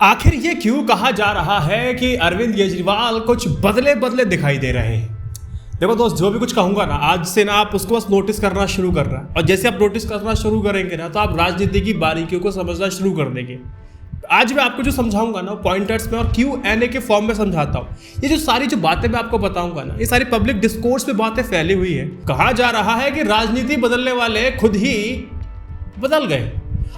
आखिर ये क्यों कहा जा रहा है कि अरविंद केजरीवाल कुछ बदले बदले दिखाई दे रहे हैं। देखो दोस्त, जो भी कुछ कहूंगा ना, आज से ना आप उसको बस नोटिस करना शुरू करना, और जैसे आप नोटिस करना शुरू करेंगे ना तो आप राजनीति की बारीकियों को समझना शुरू कर देंगे। आज मैं आपको जो समझाऊंगा ना पॉइंटर्स में और Q&A के फॉर्म में समझाता हूँ। ये जो सारी जो बातें मैं आपको बताऊंगा ना, ये सारी पब्लिक डिस्कोर्स में बातें फैली हुई है। कहा जा रहा है कि राजनीति बदलने वाले खुद ही बदल गए।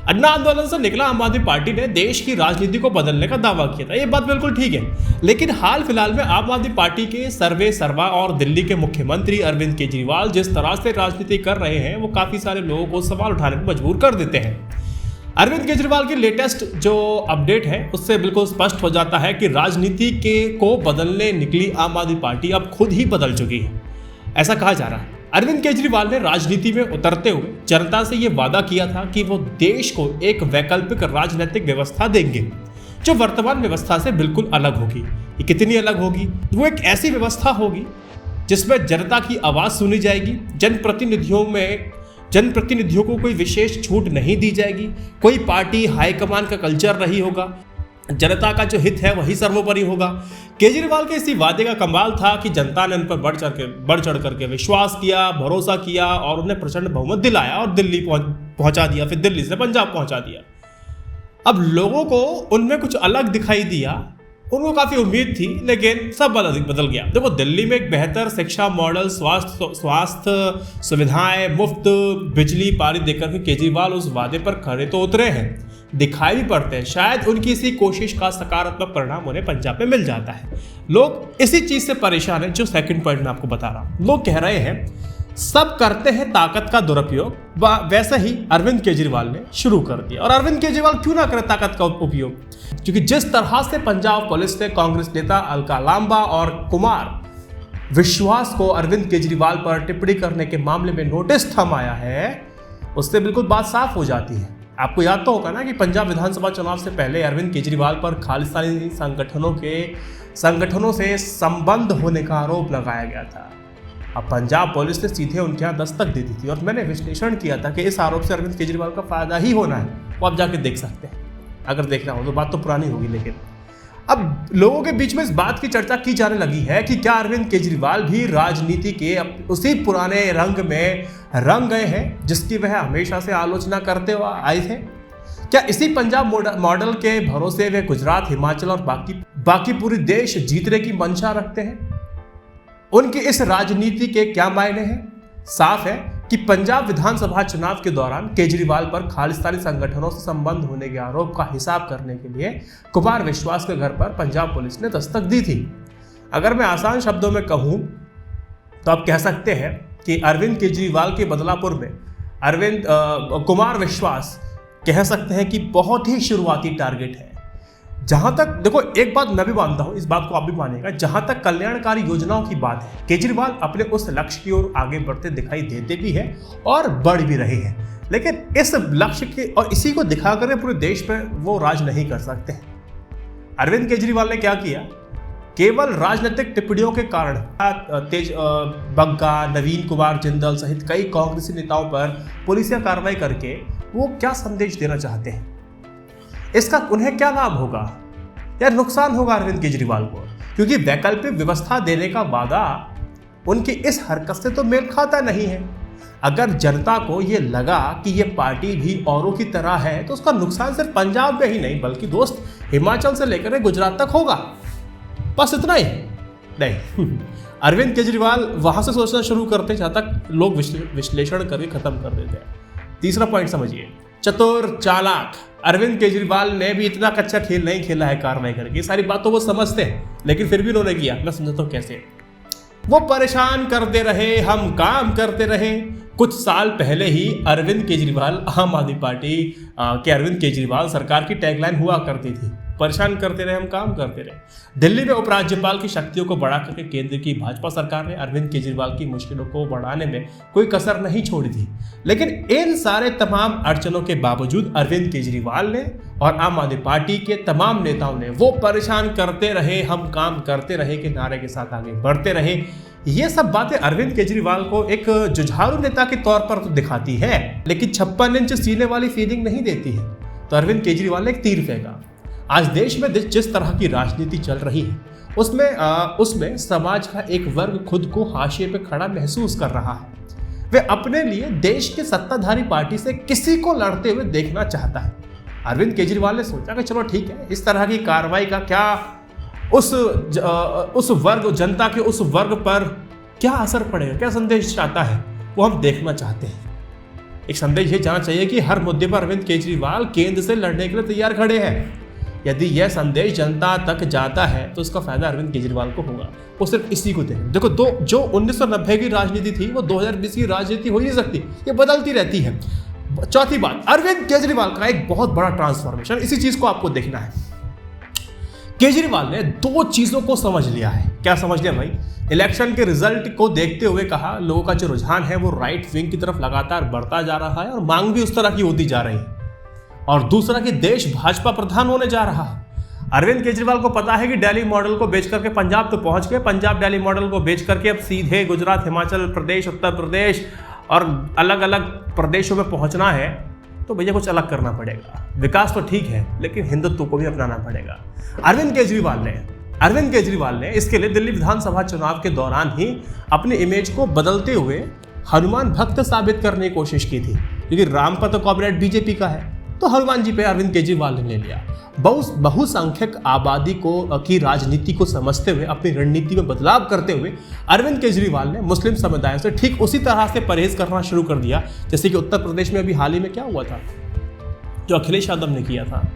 अन्ना आंदोलन से निकला आम आदमी पार्टी ने देश की राजनीति को बदलने का दावा किया था। ये बात बिल्कुल ठीक है, लेकिन हाल फिलहाल में आम आदमी पार्टी के सर्वे सर्वा और दिल्ली के मुख्यमंत्री अरविंद केजरीवाल जिस तरह से राजनीति कर रहे हैं वो काफी सारे लोगों को सवाल उठाने पर मजबूर कर देते हैं। अरविंद केजरीवाल की लेटेस्ट जो अपडेट है उससे बिल्कुल स्पष्ट हो जाता है कि राजनीति को बदलने निकली आम आदमी पार्टी अब खुद ही बदल चुकी है। ऐसा कहा जा रहा है। अरविंद केजरीवाल ने राजनीति में उतरते हुए जनता से यह वादा किया था कि वो देश को एक वैकल्पिक राजनीतिक व्यवस्था देंगे जो वर्तमान व्यवस्था से बिल्कुल अलग होगी। ये कितनी अलग होगी? वो एक ऐसी व्यवस्था होगी जिसमें जनता की आवाज सुनी जाएगी, जनप्रतिनिधियों को कोई विशेष छूट नहीं दी जाएगी, कोई पार्टी हाईकमान का कल्चर नहीं होगा, जनता का जो हित है वही सर्वोपरि होगा। केजरीवाल के इसी वादे का कमाल था कि जनता ने उन पर बढ़ चढ़ करके विश्वास किया, भरोसा किया और उन्हें प्रचंड बहुमत दिलाया और दिल्ली पहुंचा दिया, फिर दिल्ली से पंजाब पहुंचा दिया। अब लोगों को उनमें कुछ अलग दिखाई दिया, उनको काफी उम्मीद थी, लेकिन सब बदल गया। देखो, दिल्ली में एक बेहतर शिक्षा मॉडल, स्वास्थ्य सुविधाएं, मुफ्त बिजली पारी देकर के केजरीवाल उस वादे पर खरे तो उतरे हैं, दिखाई भी पड़ते हैं। शायद उनकी इसी कोशिश का सकारात्मक परिणाम उन्हें पंजाब में मिल जाता है। लोग इसी चीज से परेशान हैं जो सेकंड पॉइंट में आपको बता रहा हूं। लोग कह रहे हैं सब करते हैं ताकत का दुरुपयोग, वैसे ही अरविंद केजरीवाल ने शुरू कर दिया। और अरविंद केजरीवाल क्यों ना करे ताकत का उपयोग? क्योंकि जिस तरह से पंजाब पुलिस ने कांग्रेस नेता अलका लांबा और कुमार विश्वास को अरविंद केजरीवाल पर टिप्पणी करने के मामले में नोटिस थमाया है, उससे बिल्कुल बात साफ हो जाती है। आपको याद तो होगा ना कि पंजाब विधानसभा चुनाव से पहले अरविंद केजरीवाल पर खालिस्तानी संगठनों से संबंध होने का आरोप लगाया गया था। अब पंजाब पुलिस ने सीधे उनके यहाँ दस्तक दे दी थी और मैंने विश्लेषण किया था कि इस आरोप से अरविंद केजरीवाल का फायदा ही होना है। वो आप जाके देख सकते हैं अगर देखना हो तो। बात तो पुरानी होगी, लेकिन अब लोगों के बीच में इस बात की चर्चा की जाने लगी है कि क्या अरविंद केजरीवाल भी राजनीति के उसी पुराने रंग में रंग गए हैं जिसकी वह हमेशा से आलोचना करते हुए आए थे। क्या इसी पंजाब मॉडल के भरोसे वे गुजरात, हिमाचल और बाकी पूरी देश जीतने की मंशा रखते हैं? उनकी इस राजनीति के क्या मायने हैं? साफ है कि पंजाब विधानसभा चुनाव के दौरान केजरीवाल पर खालिस्तानी संगठनों से संबंध होने के आरोप का हिसाब करने के लिए कुमार विश्वास के घर पर पंजाब पुलिस ने दस्तक दी थी। अगर मैं आसान शब्दों में कहूं तो आप कह सकते हैं कि अरविंद केजरीवाल के बदलापुर में कुमार विश्वास कह सकते हैं कि बहुत ही शुरुआती टारगेट है। जहां तक, देखो, एक बात मैं भी मानता हूं, इस बात को आप भी मानेगा, जहां तक कल्याणकारी योजनाओं की बात है, केजरीवाल अपने उस लक्ष्य की ओर आगे बढ़ते दिखाई देते भी हैं और बढ़ भी रहे हैं, लेकिन इस लक्ष्य के और इसी को दिखाकर पूरे देश पर वो राज नहीं कर सकते। अरविंद केजरीवाल ने क्या किया? केवल राजनीतिक टिप्पणियों के कारण तेज बग्गा, नवीन कुमार जिंदल सहित कई कांग्रेसी नेताओं पर पुलिसिया कार्रवाई करके वो क्या संदेश देना चाहते हैं? इसका उन्हें क्या लाभ होगा या नुकसान होगा अरविंद केजरीवाल को? क्योंकि वैकल्पिक व्यवस्था देने का वादा उनकी इस हरकत से तो मेल खाता नहीं है। अगर जनता को यह लगा कि यह पार्टी भी औरों की तरह है तो उसका नुकसान सिर्फ पंजाब में ही नहीं बल्कि दोस्त हिमाचल से लेकर गुजरात तक होगा। बस इतना ही नहीं। अरविंद केजरीवाल वहां से सोचना शुरू करते जहां तक लोग विश्लेषण करके खत्म कर देते हैं। तीसरा पॉइंट समझिए, चतुर चालाक अरविंद केजरीवाल ने भी इतना कच्चा खेल नहीं खेला है कार्रवाई करके। सारी बातों वो समझते हैं, लेकिन फिर भी उन्होंने किया। मैं समझता हूं कैसे। वो परेशान करते रहे, हम काम करते रहे। कुछ साल पहले ही अरविंद केजरीवाल, आम आदमी पार्टी के अरविंद केजरीवाल सरकार की टैगलाइन हुआ करती थी, परेशान करते रहे, हम काम करते रहे। दिल्ली में उपराज्यपाल की शक्तियों को बढ़ा करके केंद्र की भाजपा सरकार ने अरविंद केजरीवाल की मुश्किलों को बढ़ाने में कोई कसर नहीं छोड़ी थी। लेकिन इन सारे तमाम अड़चनों के बावजूद अरविंद केजरीवाल ने और आम आदमी पार्टी के तमाम नेताओं ने वो परेशान करते रहे, हम काम करते रहे के नारे के साथ आगे बढ़ते रहे। ये सब बातें अरविंद केजरीवाल को एक जुझारू नेता के तौर पर तो दिखाती है, लेकिन 56 इंच सीने वाली फीलिंग नहीं देती है। तो अरविंद केजरीवाल ने एक तीर फेंका। आज देश में जिस तरह की राजनीति चल रही है उसमें समाज का एक वर्ग खुद को हाशिए पे खड़ा महसूस कर रहा है। वे अपने लिए देश के सत्ताधारी पार्टी से किसी को लड़ते हुए देखना चाहता है। अरविंद केजरीवाल ने सोचा कि चलो ठीक है, इस तरह की कार्रवाई का क्या उस वर्ग जनता के उस वर्ग पर क्या असर पड़ेगा, क्या संदेश चाहता है, वो हम देखना चाहते हैं। एक संदेश ये जाना चाहिए कि हर मुद्दे पर अरविंद केजरीवाल केंद्र से लड़ने के लिए तैयार खड़े हैं। यदि यह संदेश जनता तक जाता है तो उसका फायदा अरविंद केजरीवाल को होगा। वो सिर्फ इसी को देखें। देखो, जो 1990 की राजनीति थी वो 2020 की राजनीति हो ही नहीं सकती, ये बदलती रहती है। चौथी बात, अरविंद केजरीवाल का एक बहुत बड़ा ट्रांसफॉर्मेशन, इसी चीज को आपको देखना है। केजरीवाल ने 2 चीजों को समझ लिया है। क्या समझ लिया भाई? इलेक्शन के रिजल्ट को देखते हुए कहा लोगों का जो रुझान है वो राइट विंग की तरफ लगातार बढ़ता जा रहा है और मांग भी उस तरह की होती जा रही है। और दूसरा कि देश भाजपा प्रधान होने जा रहा है। अरविंद केजरीवाल को पता है कि दिल्ली मॉडल को बेच करके पंजाब तो पहुंच गए, पंजाब दिल्ली मॉडल को बेच करके अब सीधे गुजरात, हिमाचल प्रदेश, उत्तर प्रदेश और अलग अलग प्रदेशों में पहुंचना है, तो भैया कुछ अलग करना पड़ेगा। विकास तो ठीक है लेकिन हिंदुत्व को भी अपनाना पड़ेगा। अरविंद केजरीवाल ने इसके लिए दिल्ली विधानसभा चुनाव के दौरान ही अपनी इमेज को बदलते हुए हनुमान भक्त साबित करने की कोशिश की थी, क्योंकि रामपत कॉर्पोरेट बीजेपी का है तो हनुमान जी पे अरविंद केजरीवाल ने ले लिया। बहुसंख्यक आबादी की राजनीति को समझते हुए अपनी रणनीति में बदलाव करते हुए अरविंद केजरीवाल ने मुस्लिम समुदाय से ठीक उसी तरह से परहेज करना शुरू कर दिया जैसे कि उत्तर प्रदेश में अभी हाल ही में क्या हुआ था, जो अखिलेश यादव ने किया था।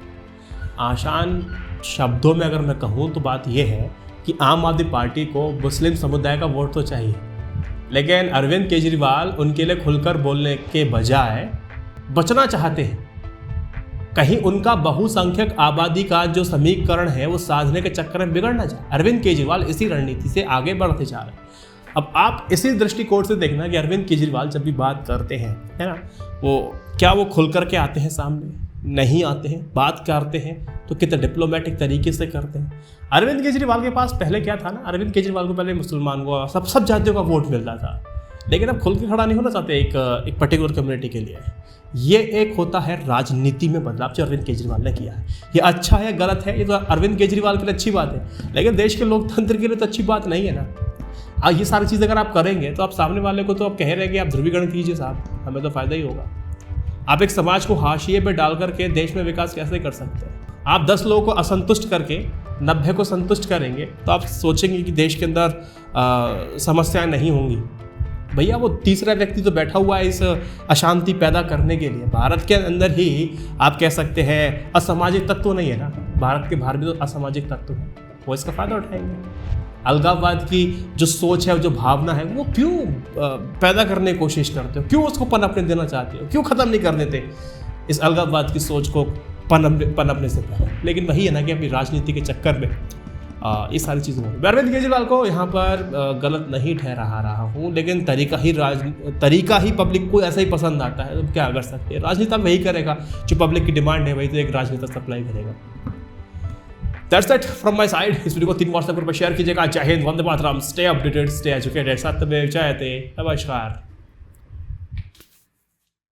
आसान शब्दों में अगर मैं कहूँ तो बात यह है कि आम आदमी पार्टी को मुस्लिम समुदाय का वोट तो चाहिए, लेकिन अरविंद केजरीवाल उनके लिए खुलकर बोलने के बजाय बचना चाहते हैं। कहीं उनका बहुसंख्यक आबादी का जो समीकरण है वो साधने के चक्कर में बिगड़ ना जाए। अरविंद केजरीवाल इसी रणनीति से आगे बढ़ते जा रहे हैं। अब आप इसी दृष्टिकोण से देखना कि अरविंद केजरीवाल जब भी बात करते हैं, है ना, वो खुल करके आते हैं सामने? नहीं आते हैं। बात करते हैं तो कितने डिप्लोमेटिक तरीके से करते हैं। अरविंद केजरीवाल के पास पहले क्या था ना, अरविंद केजरीवाल को पहले मुसलमान को सब जातियों का वोट मिलता था, लेकिन अब खुल के खड़ा नहीं होना चाहते एक पर्टिकुलर कम्युनिटी के लिए। ये एक होता है राजनीति में बदलाव जो अरविंद केजरीवाल ने किया है। ये अच्छा है गलत है, ये तो अरविंद केजरीवाल के लिए अच्छी बात है, लेकिन देश के लोकतंत्र के लिए तो अच्छी बात नहीं है ना। ये सारी चीज़ अगर आप करेंगे तो आप सामने वाले को तो आप कह रहे हैं कि आप ध्रुवीकरण कीजिए साहब, हमें तो फायदा ही होगा। आप एक समाज को हाशिए पे डाल करके देश में विकास कैसे कर सकते हैं? आप 10 लोगों को असंतुष्ट करके 90 को संतुष्ट करेंगे तो आप सोचेंगे कि देश के अंदर समस्याएं नहीं होंगी। भैया वो तीसरा व्यक्ति तो बैठा हुआ है इस अशांति पैदा करने के लिए। भारत के अंदर ही आप कह सकते हैं असामाजिक तत्व तो नहीं है ना, भारत के बाहर भी तो असामाजिक तत्व है, वो इसका फायदा उठाएंगे। अलगाववाद की जो सोच है, जो भावना है, वो क्यों पैदा करने की कोशिश करते हो? क्यों उसको पनपने देना चाहते हो? क्यों ख़त्म नहीं कर देते इस अलगाववाद की सोच को पनपने से पहले? लेकिन वही है ना कि अपनी राजनीति के चक्कर में ये सारी चीज़ें होंगी। अरविंद केजरीवाल को यहाँ पर गलत नहीं ठहरा रहा हूँ, लेकिन तरीका ही पब्लिक को ऐसा ही पसंद आता है, तो क्या कर सकते हैं? राजनीति वही करेगा जो पब्लिक की डिमांड है, वही तो एक राजनेता सप्लाई करेगा। That's it from my side. इस वीडियो को 3 व्हाट्सएप ग्रुप पर शेयर कीजिएगा। जय Hind, Vande Mataram, stay updated, stay educated, सत्यमेव जयते, नमस्कार।